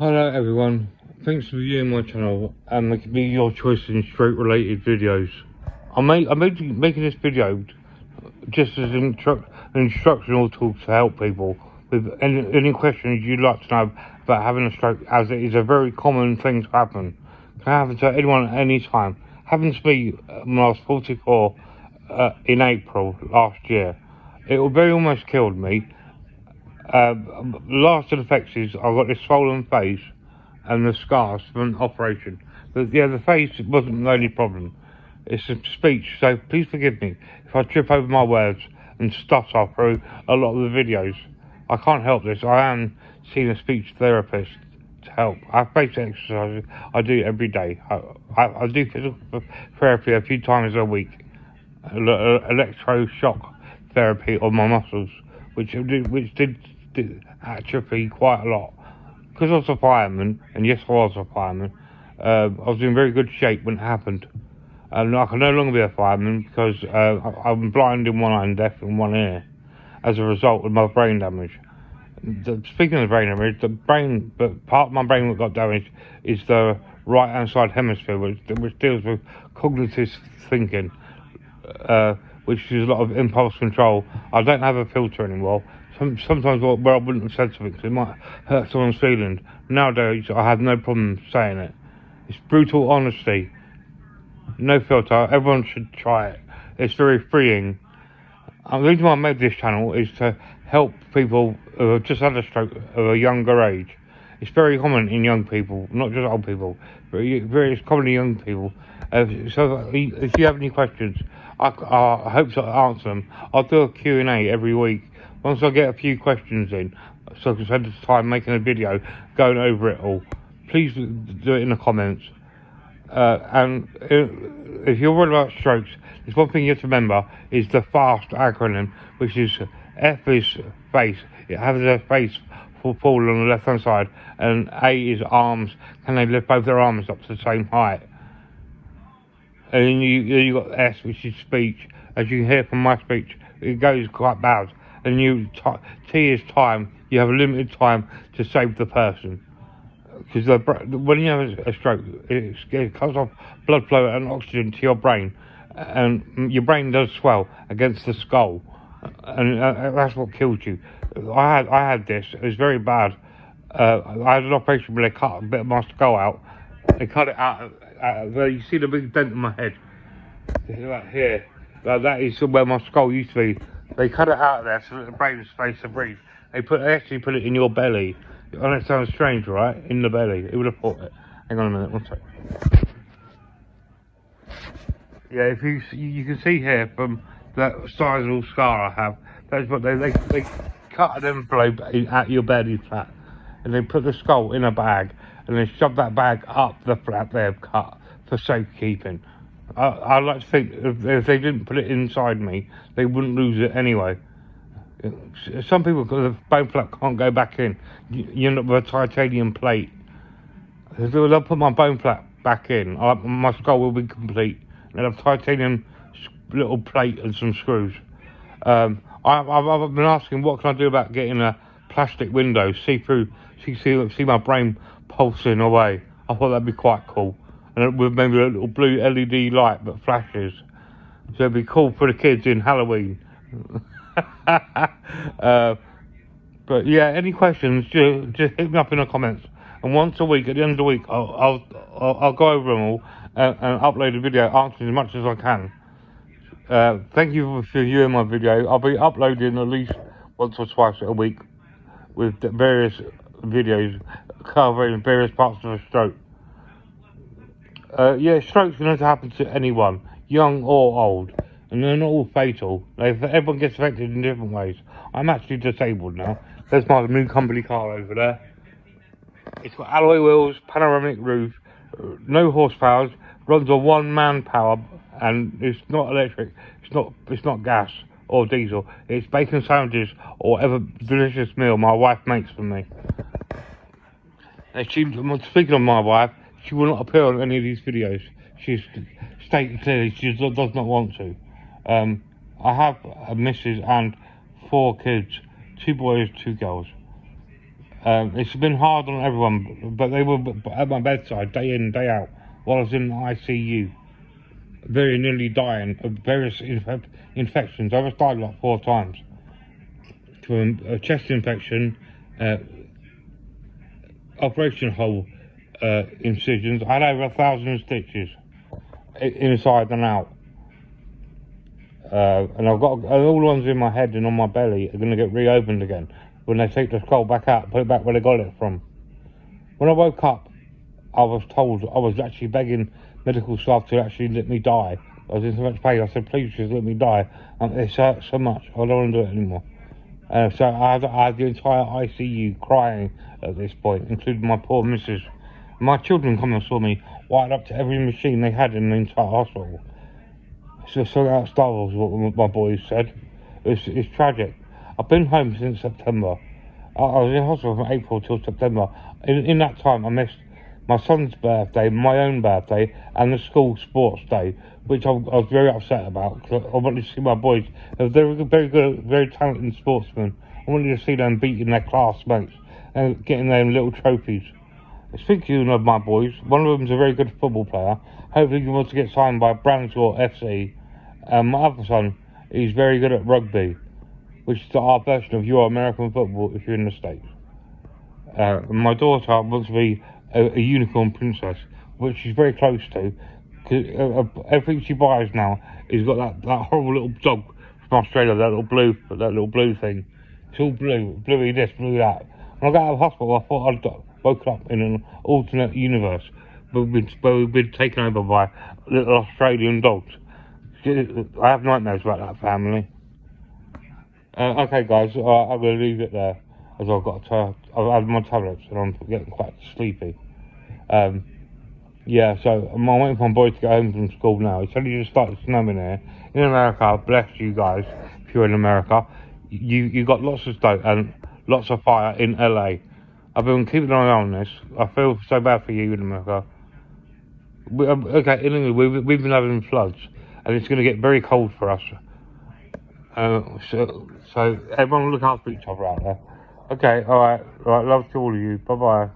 Hello everyone, thanks for viewing my channel and making me your choice in stroke related videos. I'm making this video just as an instructional tool to help people with any questions you'd like to know about having a stroke, as it is a very common thing to happen. Can happen to anyone at any time. Happened to me when I was 44 in April last year. It very almost killed me. The last effects is I've got this swollen face and the scars from an operation. But yeah, the face wasn't the only problem. It's the speech, so please forgive me if I trip over my words and stutter through a lot of the videos. I can't help this. I am seeing a speech therapist to help. I have basic exercises I do every day. I do physical therapy a few times a week. Electroshock therapy on my muscles, which did atrophy quite a lot. Because I was a fireman, and yes, I was a fireman, I was in very good shape when it happened. And I can no longer be a fireman because I'm blind in one eye and deaf in one ear as a result of my brain damage. Speaking of brain damage, but part of my brain that got damaged is the right hand side hemisphere, which deals with cognitive thinking, which is a lot of impulse control. I don't have a filter anymore. Sometimes where I wouldn't have said something because it might hurt someone's feelings. Nowadays, I have no problem saying it. It's brutal honesty. No filter. Everyone should try it. It's very freeing. The reason why I made this channel is to help people who have just had a stroke of a younger age. It's very common in young people, not just old people, but it's common in young people. So if you have any questions, I hope to answer them. I'll do a Q&A every week. Once I get a few questions in, so I can spend the time making a video going over it all. Please do it in the comments. And if you're worried about strokes, there's one thing you have to remember is the FAST acronym, which is F is face. It has a face for fall on the left hand side, and A is arms. Can they lift both their arms up to the same height? And then you got S, which is speech. As you can hear from my speech, it goes quite bad. And T is time. You have a limited time to save the person. Because when you have a stroke, it cuts off blood flow and oxygen to your brain, and your brain does swell against the skull, and that's what kills you. I had this. It was very bad. I had an operation where they cut a bit of my skull out. They cut it out. You see the big dent in my head, right here. That is where my skull used to be. They cut it out of there so that the brain has space to breathe. They actually put it in your belly. I know it sounds strange, right? In the belly. Who would have thought it? Hang on a minute, one second. Yeah, if you can see here from that sizable scar I have, that's what they cut an envelope at your belly flat, and they put the skull in a bag, and they shove that bag up the flat they've cut for safekeeping. I like to think if they didn't put it inside me, they wouldn't lose it anyway. Some people, because the bone flap can't go back in, you end up with a titanium plate. They'll put my bone flap back in, my skull will be complete. They'll have titanium little plate and some screws. I've been asking, what can I do about getting a plastic window, see my brain pulsing away. I thought that'd be quite cool. And with maybe a little blue LED light that flashes. So it'd be cool for the kids in Halloween. But yeah, any questions, just hit me up in the comments. And once a week, at the end of the week, I'll go over them all and upload a video answering as much as I can. Thank you for viewing my video. I'll be uploading at least once or twice a week with various videos covering various parts of a stroke. Yeah, strokes can happen to anyone, young or old, and they're not all fatal. Everyone gets affected in different ways. I'm actually disabled now. There's my new company car over there. It's got alloy wheels, panoramic roof, no horsepower, runs on one-man power, and it's not electric. It's not gas or diesel. It's bacon sandwiches or whatever delicious meal my wife makes for me. And speaking of my wife, she will not appear on any of these videos. She's stated clearly she does not want to. I have a missus and 4 kids, 2 boys, 2 girls. It's been hard on everyone, but they were at my bedside day in, day out, while I was in the ICU, very nearly dying of various infections. I was died like 4 times. From a chest infection, operation hole incisions. I had over 1,000 stitches inside and out. And I've got all the ones in my head and on my belly are going to get reopened again when they take the skull back out, put it back where they got it from. When I woke up, I was told I was actually begging medical staff to actually let me die. I was in so much pain. I said, please just let me die. It hurts so much. I don't want to do it anymore. So I had the entire ICU crying at this point, including my poor missus. My children come and saw me wired up to every machine they had in the entire hospital. So out Star Wars, what my boys said. It's tragic. I've been home since September. I was in hospital from April till September. In that time, I missed my son's birthday, my own birthday, and the school sports day, which I was very upset about, because I wanted to see my boys. They're very good, very talented sportsmen. I wanted to see them beating their classmates and getting them little trophies. Speaking of my boys, one of them's a very good football player. Hopefully he wants to get signed by Branshaw FC. My other son is very good at rugby, which is our version of your American football if you're in the States. My daughter wants to be a unicorn princess, which she's very close to, because everything she buys now has got that horrible little dog from Australia, that little blue thing. It's all blue, bluey this, blue that. When I got out of hospital, I thought I'd woken up in an alternate universe, but we've been taken over by little Australian dogs. I have nightmares about that family. Okay, guys, I'm going to leave it there, as I've had my tablets and I'm getting quite sleepy. Yeah, so I'm waiting for my boy to get home from school now. It's only just started snowing here. In America, bless you guys, if you're in America, you got lots of snow and lots of fire in LA. I've been keeping an eye on this. I feel so bad for you in America. Okay, in England, we've been having floods, and it's going to get very cold for us. So everyone look after each other out there. Okay, alright, love to all of you. Bye-bye.